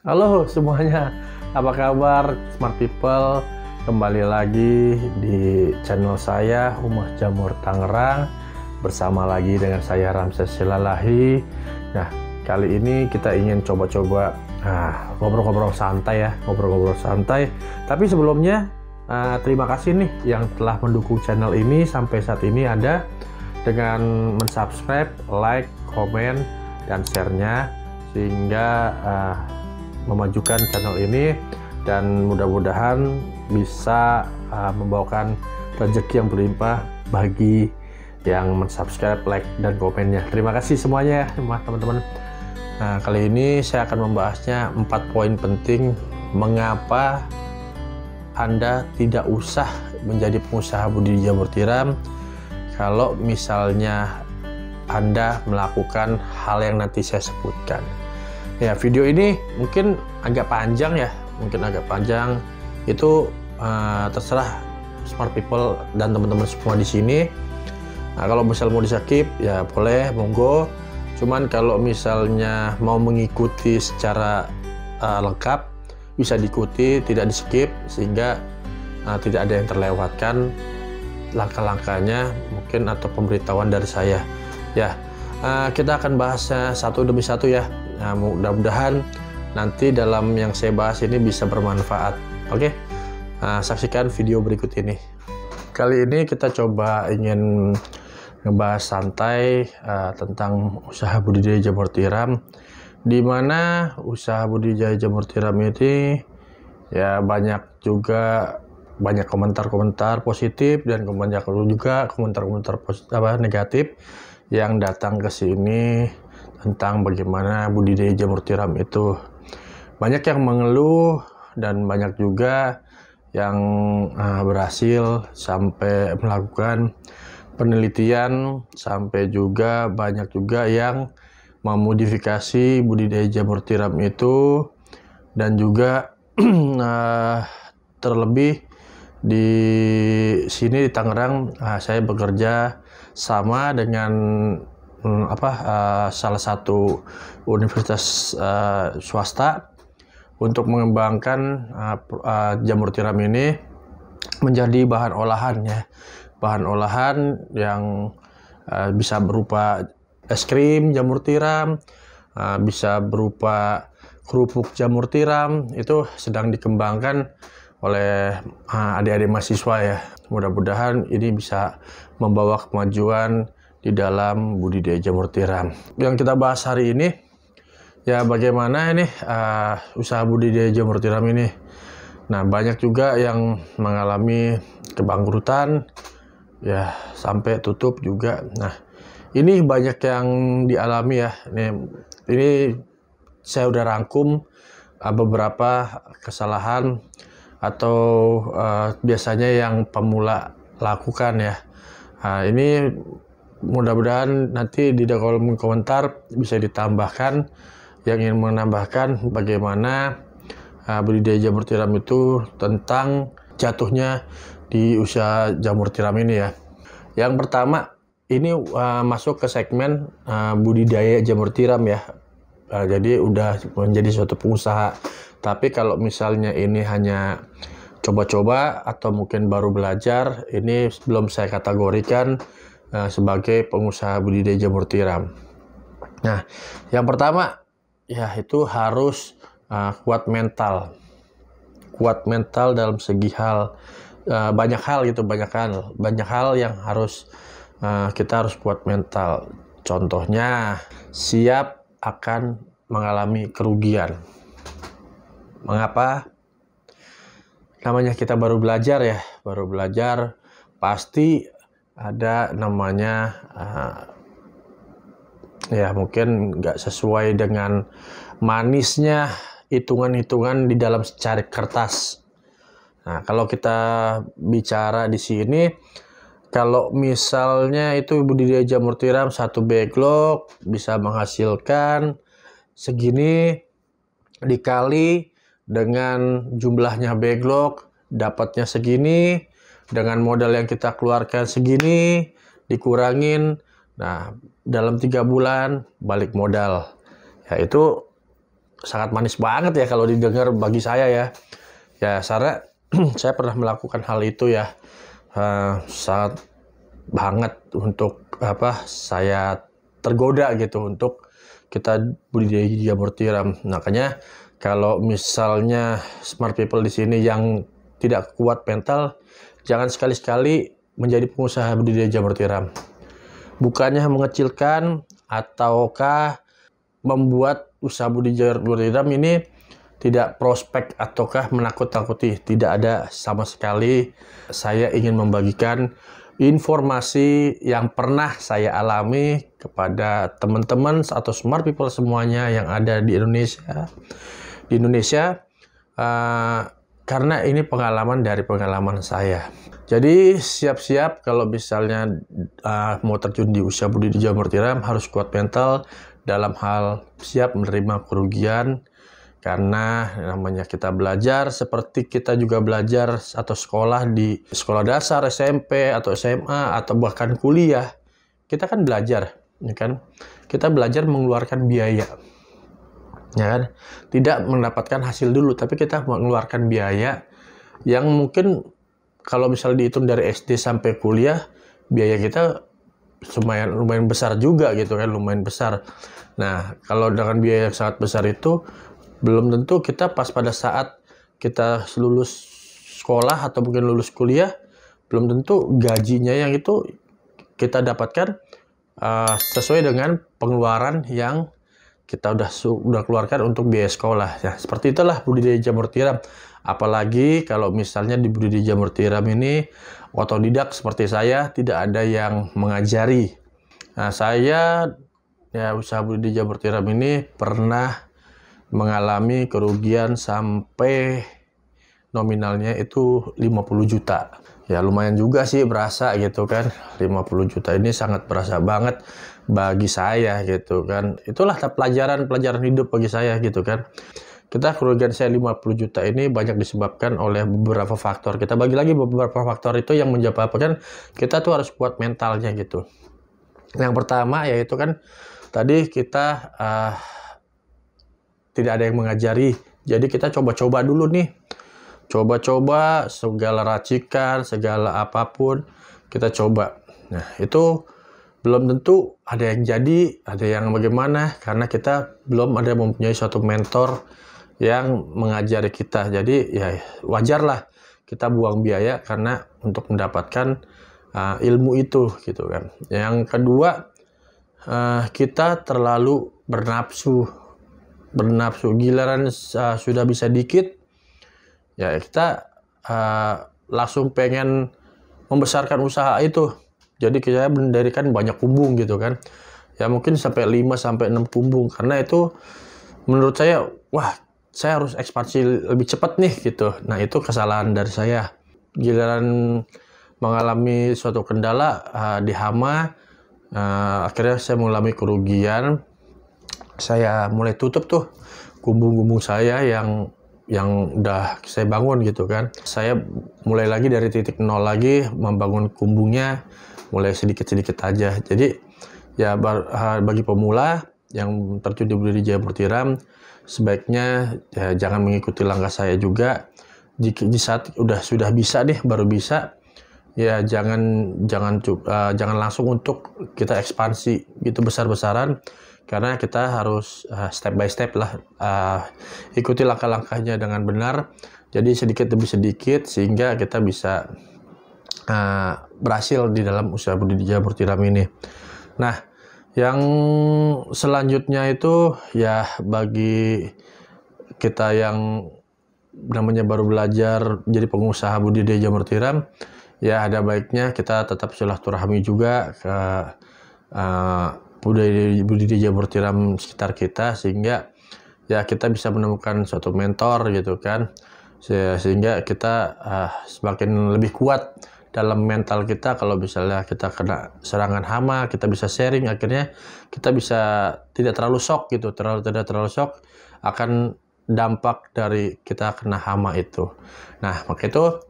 Halo semuanya, apa kabar Smart People? Kembali lagi di channel saya Humas Jamur Tangerang, bersama lagi dengan saya Ramses Silalahi. Nah, kali ini kita ingin coba-coba ngobrol-ngobrol santai ya, ngobrol-ngobrol santai. Tapi sebelumnya terima kasih nih yang telah mendukung channel ini sampai saat ini ada dengan mensubscribe, like, komen, dan share-nya sehingga memajukan channel ini dan mudah-mudahan bisa membawakan rezeki yang berlimpah bagi yang mensubscribe, like, dan komennya. Terima kasih semuanya ya teman-teman. Nah, kali ini saya akan membahasnya 4 poin penting mengapa Anda tidak usah menjadi pengusaha budidaya jamur tiram kalau misalnya Anda melakukan hal yang nanti saya sebutkan. Ya, video ini mungkin agak panjang ya, itu terserah Smart People dan teman-teman semua di sini. Nah, kalau misal mau di-skip ya boleh, monggo. Cuman kalau misalnya mau mengikuti secara lengkap bisa diikuti, tidak di-skip sehingga tidak ada yang terlewatkan langkah-langkahnya mungkin atau pemberitahuan dari saya. Ya, kita akan bahasnya satu demi satu ya. Nah, mudah-mudahan nanti dalam yang saya bahas ini bisa bermanfaat. Oke, saksikan video berikut ini. Kali ini kita coba ingin ngebahas santai tentang usaha budidaya jamur tiram, di mana usaha budidaya jamur tiram ini ya banyak komentar-komentar positif dan banyak juga komentar-komentar negatif yang datang ke sini tentang bagaimana budidaya jamur tiram itu. Banyak yang mengeluh dan banyak juga yang berhasil sampai melakukan penelitian, sampai juga banyak juga yang memodifikasi budidaya jamur tiram itu. Dan juga terlebih di sini di Tangerang saya bekerja sama dengan salah satu universitas swasta untuk mengembangkan jamur tiram ini menjadi bahan olahan ya. Bahan olahan yang bisa berupa es krim jamur tiram, bisa berupa kerupuk jamur tiram, itu sedang dikembangkan oleh adik-adik mahasiswa ya. Mudah-mudahan ini bisa membawa kemajuan di dalam budidaya jamur tiram. Yang kita bahas hari ini ya bagaimana ini usaha budidaya jamur tiram ini. Nah, banyak juga yang mengalami kebangkrutan ya, sampai tutup juga. Nah, ini banyak yang dialami ya. Ini saya udah rangkum beberapa kesalahan atau biasanya yang pemula lakukan ya. Nah, ini mudah-mudahan nanti di kolom komentar bisa ditambahkan yang ingin menambahkan bagaimana budidaya jamur tiram itu tentang jatuhnya di usaha jamur tiram ini ya. Yang pertama ini masuk ke segmen budidaya jamur tiram ya. Jadi udah menjadi suatu pengusaha. Tapi kalau misalnya ini hanya coba-coba atau mungkin baru belajar, ini belum saya kategorikan sebagai pengusaha budidaya jamur tiram. Nah, yang pertama ya itu harus kuat mental dalam segi hal, banyak hal yang harus kita harus kuat mental. Contohnya siap akan mengalami kerugian. Mengapa? Namanya kita baru belajar pasti ada namanya ya mungkin nggak sesuai dengan manisnya hitungan-hitungan di dalam secari kertas. Nah, kalau kita bicara di sini, kalau misalnya itu budidaya jamur tiram satu backlog bisa menghasilkan segini, dikali dengan jumlahnya backlog dapatnya segini, dengan modal yang kita keluarkan segini dikurangin, nah dalam 3 bulan balik modal ya, itu sangat manis banget ya kalau didengar bagi saya ya. Ya, karena saya pernah melakukan hal itu ya. Sangat banget untuk saya tergoda gitu untuk kita budidaya jamur tiram. Makanya kalau misalnya smart people di sini yang tidak kuat mental, jangan sekali-sekali menjadi pengusaha budidaya jamur tiram. Bukannya mengecilkan ataukah membuat usaha budidaya jamur tiram ini tidak prospek ataukah menakut-nakuti. Tidak ada sama sekali. Saya ingin membagikan informasi yang pernah saya alami kepada teman-teman atau smart people semuanya yang ada di Indonesia. Karena ini pengalaman dari pengalaman saya. Jadi siap-siap kalau misalnya mau terjun di usaha budidaya jamur tiram, harus kuat mental dalam hal siap menerima kerugian. Karena namanya kita belajar seperti kita juga belajar atau sekolah di sekolah dasar, SMP atau SMA atau bahkan kuliah. Kita kan belajar, ya kan? Kita belajar mengeluarkan biaya. Ya kan? Tidak mendapatkan hasil dulu, tapi kita mengeluarkan biaya yang mungkin kalau misalnya dihitung dari SD sampai kuliah, biaya kita lumayan besar juga gitu kan, lumayan besar. Nah, kalau dengan biaya yang sangat besar itu belum tentu kita pas pada saat kita lulus sekolah atau mungkin lulus kuliah, belum tentu gajinya yang itu kita dapatkan sesuai dengan pengeluaran yang kita udah keluarkan untuk biaya sekolah. Ya, seperti itulah budidaya jamur tiram. Apalagi kalau misalnya di budidaya jamur tiram ini otodidak seperti saya, tidak ada yang mengajari. Nah, saya ya usaha budidaya jamur tiram ini pernah mengalami kerugian sampai nominalnya itu 50 juta. Ya lumayan juga sih berasa gitu kan. 50 juta ini sangat berasa banget bagi saya gitu kan. Itulah pelajaran hidup bagi saya gitu kan. Kerugian saya 50 juta ini banyak disebabkan oleh beberapa faktor. Kita bagi lagi beberapa faktor itu yang menyebabkan kita tuh harus kuat mentalnya gitu. Yang pertama yaitu kan tadi kita tidak ada yang mengajari, jadi kita coba-coba dulu nih, coba-coba segala racikan, segala apapun kita coba. Nah itu belum tentu ada yang jadi, ada yang bagaimana, karena kita belum ada mempunyai suatu mentor yang mengajari kita. Jadi ya wajarlah kita buang biaya karena untuk mendapatkan ilmu itu gitu kan. Yang kedua, kita terlalu bernafsu, giliran sudah bisa dikit ya kita langsung pengen membesarkan usaha itu. Jadi kita mendirikan banyak kumbung gitu kan, ya mungkin sampai 5-6 kumbung, karena itu menurut saya wah saya harus ekspansi lebih cepat nih gitu. Nah itu kesalahan dari saya. Giliran mengalami suatu kendala di hama, akhirnya saya mengalami kerugian. Saya mulai tutup tuh kumbung-kumbung saya yang udah saya bangun gitu kan. Saya mulai lagi dari titik nol lagi, membangun kumbungnya mulai sedikit-sedikit aja. Jadi ya bagi pemula yang terjun di budidaya jamur tiram, sebaiknya ya jangan mengikuti langkah saya juga. Di saat sudah bisa nih, baru bisa, ya jangan langsung untuk kita ekspansi gitu besar-besaran. Karena kita harus step by step lah, ikuti langkah-langkahnya dengan benar. Jadi sedikit demi sedikit sehingga kita bisa berhasil di dalam usaha budidaya jamur tiram ini. Nah, yang selanjutnya itu ya bagi kita yang namanya baru belajar jadi pengusaha budidaya jamur tiram, ya ada baiknya kita tetap silaturahmi juga ke budidaya jamur tiram sekitar kita, sehingga ya kita bisa menemukan suatu mentor gitu kan, sehingga kita semakin lebih kuat dalam mental kita. Kalau misalnya kita kena serangan hama, kita bisa sharing, akhirnya kita bisa tidak terlalu shock gitu, tidak terlalu shock akan dampak dari kita kena hama itu. Nah maka itu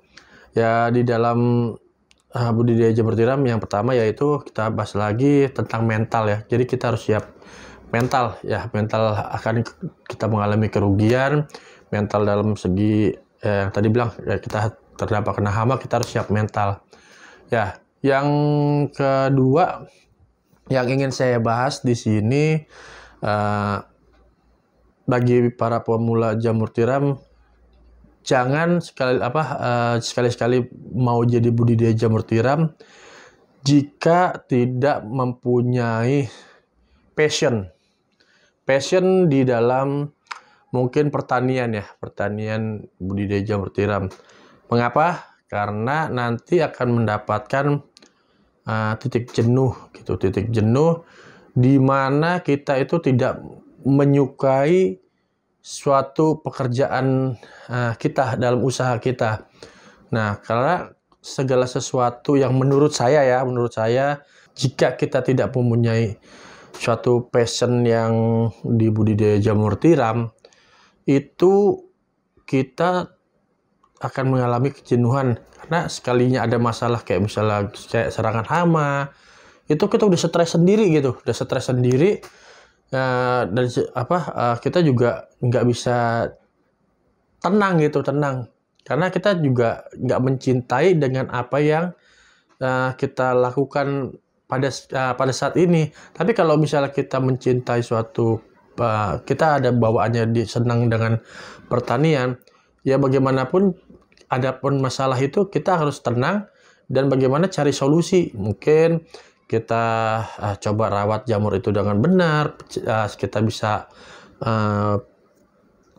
ya di dalam budidaya jamur tiram yang pertama yaitu kita bahas lagi tentang mental ya. Jadi kita harus siap mental ya, mental akan kita mengalami kerugian mental dalam segi yang tadi bilang ya, kita terdampak kena hama, kita harus siap mental ya. Yang kedua yang ingin saya bahas di sini, bagi para pemula jamur tiram, jangan sekali-sekali mau jadi budidaya jamur tiram jika tidak mempunyai passion di dalam mungkin pertanian ya, pertanian budidaya jamur tiram. Mengapa? Karena nanti akan mendapatkan titik jenuh gitu, titik jenuh di mana kita itu tidak menyukai suatu pekerjaan kita dalam usaha kita. Nah, karena segala sesuatu yang menurut saya jika kita tidak mempunyai suatu passion yang di budidaya jamur tiram, itu kita akan mengalami kejenuhan karena sekalinya ada masalah kayak misalnya kayak serangan hama, itu kita udah stres sendiri gitu, dan kita juga nggak bisa tenang karena kita juga nggak mencintai dengan apa yang kita lakukan pada saat ini. Tapi kalau misalnya kita mencintai suatu, kita ada bawaannya senang dengan pertanian, ya bagaimanapun ada pun masalah itu kita harus tenang dan bagaimana cari solusi. Mungkin kita coba rawat jamur itu dengan benar, kita bisa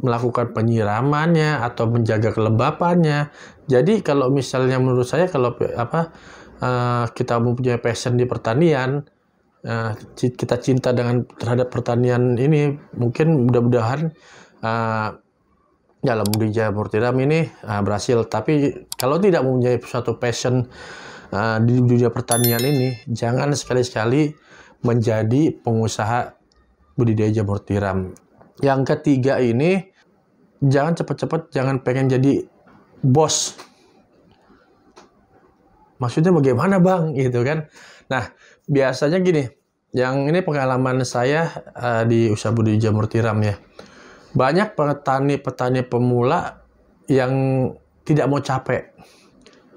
melakukan penyiramannya atau menjaga kelembapannya. Jadi kalau misalnya menurut saya kalau kita mempunyai passion di pertanian, kita cinta terhadap pertanian ini, mungkin mudah-mudahan dalam budidaya jamur tiram ini berhasil. Tapi kalau tidak mempunyai suatu passion di dunia pertanian ini, jangan sekali-sekali menjadi pengusaha budidaya jamur tiram. Yang ketiga ini, jangan cepat-cepat, jangan pengen jadi bos. Maksudnya bagaimana bang? Gitu kan. Nah, biasanya gini, yang ini pengalaman saya di usaha budidaya jamur tiram ya. Banyak petani pemula yang tidak mau capek.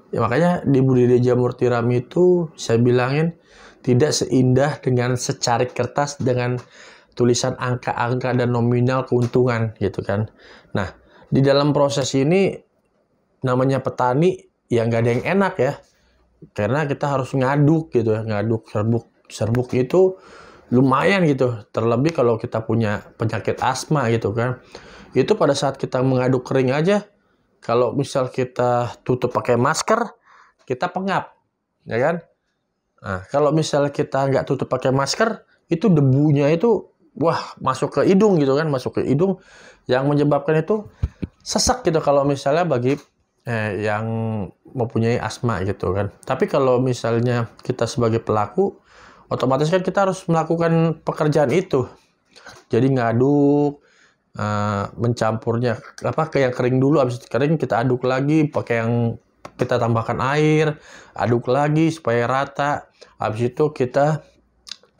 Ya, makanya di budidaya jamur tiram itu saya bilangin tidak seindah dengan secarik kertas dengan tulisan angka-angka dan nominal keuntungan gitu kan. Nah, di dalam proses ini namanya petani ya nggak ada yang enak ya. Karena kita harus ngaduk gitu ya, ngaduk serbuk itu lumayan gitu. Terlebih kalau kita punya penyakit asma gitu kan. Itu pada saat kita mengaduk kering aja, kalau misal kita tutup pakai masker, kita pengap, ya kan? Nah, kalau misal kita nggak tutup pakai masker, itu debunya itu, wah, masuk ke hidung gitu kan, masuk ke hidung, yang menyebabkan itu sesak gitu kalau misalnya bagi yang mempunyai asma gitu kan. Tapi kalau misalnya kita sebagai pelaku, otomatis kan kita harus melakukan pekerjaan itu. Jadi ngaduk, mencampurnya ke yang kering dulu, habis kering kita aduk lagi pakai yang kita tambahkan air, aduk lagi supaya rata. Habis itu kita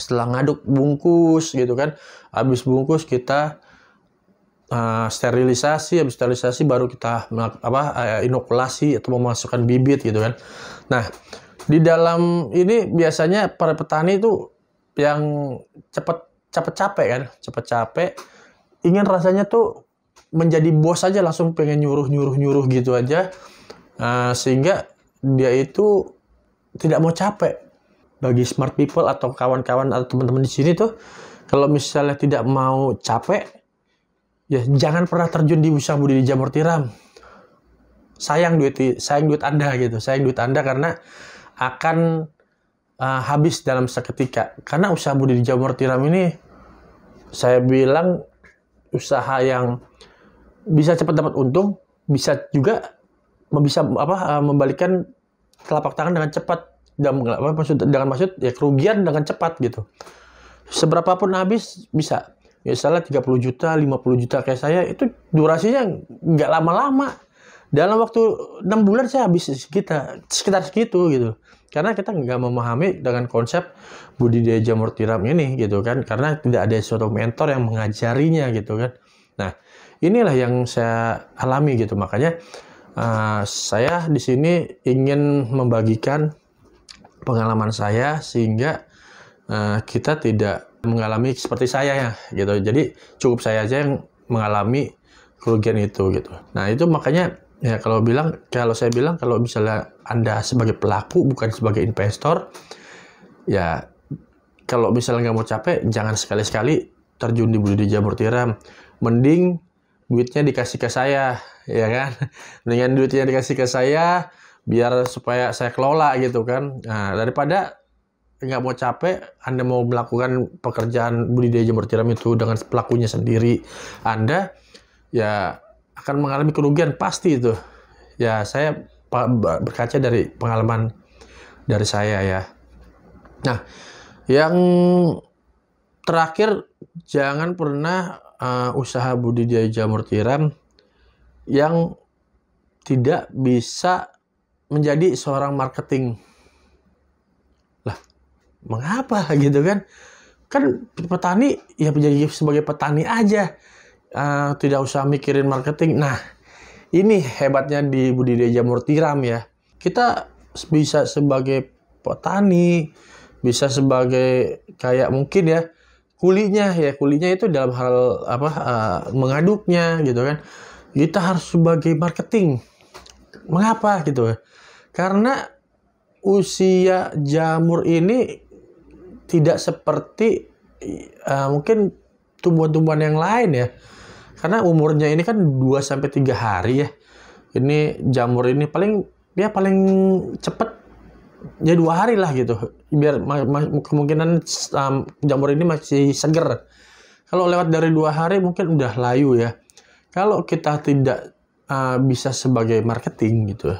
setelah ngaduk bungkus gitu kan, habis bungkus kita sterilisasi, habis sterilisasi baru kita inokulasi atau memasukkan bibit gitu kan. Nah, di dalam ini biasanya para petani itu yang cepet capek ingin rasanya tuh menjadi bos aja, langsung pengen nyuruh gitu aja, sehingga dia itu tidak mau capek. Bagi smart people atau kawan-kawan atau teman-teman di sini tuh, kalau misalnya tidak mau capek, ya jangan pernah terjun di usaha budidaya jamur tiram. Sayang duit Anda gitu, sayang duit Anda karena akan habis dalam seketika. Karena usaha budidaya jamur tiram ini, saya bilang usaha yang bisa cepat dapat untung, bisa juga membalikkan telapak tangan dengan cepat. Dengan maksud ya kerugian dengan cepat gitu. Seberapapun habis bisa. Misalnya 30 juta, 50 juta kayak saya, itu durasinya nggak lama-lama. dalam waktu 6 bulan saya habis sekitar segitu gitu. Karena kita nggak memahami dengan konsep budidaya jamur tiram ini gitu kan, karena tidak ada suatu mentor yang mengajarinya gitu kan. Nah, inilah yang saya alami gitu. Makanya saya di sini ingin membagikan pengalaman saya sehingga kita tidak mengalami seperti saya ya gitu. Jadi cukup saya aja yang mengalami kerugian itu gitu. Nah, itu makanya ya kalau saya bilang kalau misalnya Anda sebagai pelaku bukan sebagai investor, ya kalau misalnya nggak mau capek, jangan sekali-sekali terjun di budidaya jamur tiram. Mending duitnya dikasih ke saya, ya kan? Mendingan duitnya dikasih ke saya, biar supaya saya kelola gitu kan. Nah, daripada nggak mau capek, Anda mau melakukan pekerjaan budidaya jamur tiram itu dengan pelakunya sendiri, Anda ya akan mengalami kerugian pasti itu. Ya, saya berkaca dari pengalaman dari saya ya. Nah, yang terakhir, jangan pernah usaha budidaya jamur tiram yang tidak bisa menjadi seorang marketing. Lah, mengapa gitu kan? Kan petani ya menjadi sebagai petani aja. Tidak usah mikirin marketing. Nah, ini hebatnya di budidaya jamur tiram ya. Kita bisa sebagai petani, bisa sebagai kayak mungkin ya kulinya itu dalam hal mengaduknya gitu kan. Kita harus sebagai marketing. Mengapa gitu? Karena usia jamur ini tidak seperti mungkin tumbuhan-tumbuhan yang lain ya. Karena umurnya ini kan 2-3 hari ya. Ini jamur ini paling cepet ya 2 hari lah gitu. Biar kemungkinan jamur ini masih seger. Kalau lewat dari 2 hari mungkin udah layu ya. Kalau kita tidak bisa sebagai marketing gitu,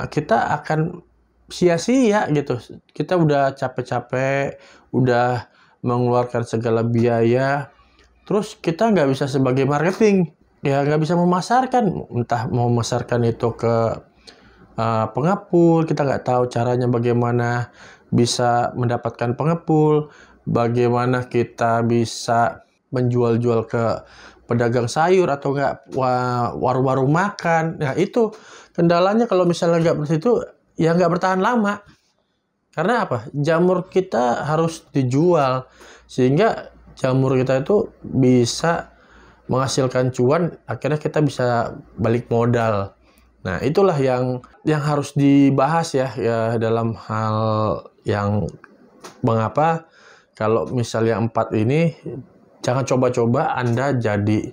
kita akan sia-sia gitu. Kita udah capek-capek, udah mengeluarkan segala biaya, terus kita nggak bisa sebagai marketing, ya nggak bisa memasarkan, entah mau memasarkan itu ke pengepul, kita nggak tahu caranya bagaimana bisa mendapatkan pengepul, bagaimana kita bisa menjual-jual ke pedagang sayur atau nggak warung-warung makan. Nah, itu kendalanya kalau misalnya nggak begitu, ya nggak bertahan lama. Karena apa? Jamur kita harus dijual, sehingga jamur kita itu bisa menghasilkan cuan, akhirnya kita bisa balik modal. Nah, itulah yang harus dibahas ya dalam hal yang mengapa kalau misalnya 4 ini jangan coba-coba Anda jadi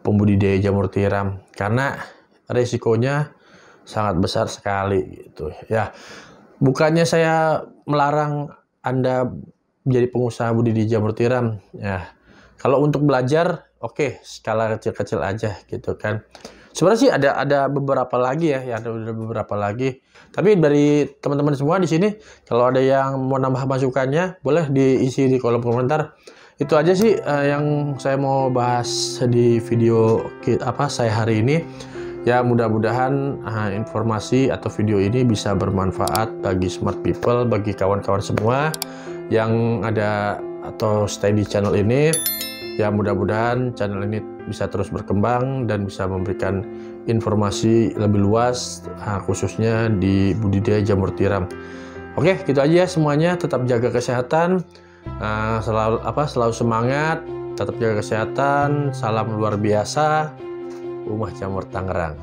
pembudidaya jamur tiram karena resikonya sangat besar sekali gitu ya. Bukannya saya melarang Anda menjadi pengusaha budidaya jamur tiram ya. Kalau untuk belajar, oke, skala kecil-kecil aja gitu kan. Sebenarnya sih ada beberapa lagi ya, ada beberapa lagi. Tapi dari teman-teman semua di sini, kalau ada yang mau nambah masukannya, boleh diisi di kolom komentar. Itu aja sih yang saya mau bahas di video saya hari ini. Ya, mudah-mudahan informasi atau video ini bisa bermanfaat bagi smart people, bagi kawan-kawan semua yang ada atau stay di channel ini. Ya, mudah-mudahan channel ini bisa terus berkembang dan bisa memberikan informasi lebih luas khususnya di budidaya jamur tiram. Oke, gitu aja ya semuanya. Tetap jaga kesehatan, selalu semangat, tetap jaga kesehatan. Salam luar biasa, Rumah Jamur Tangerang.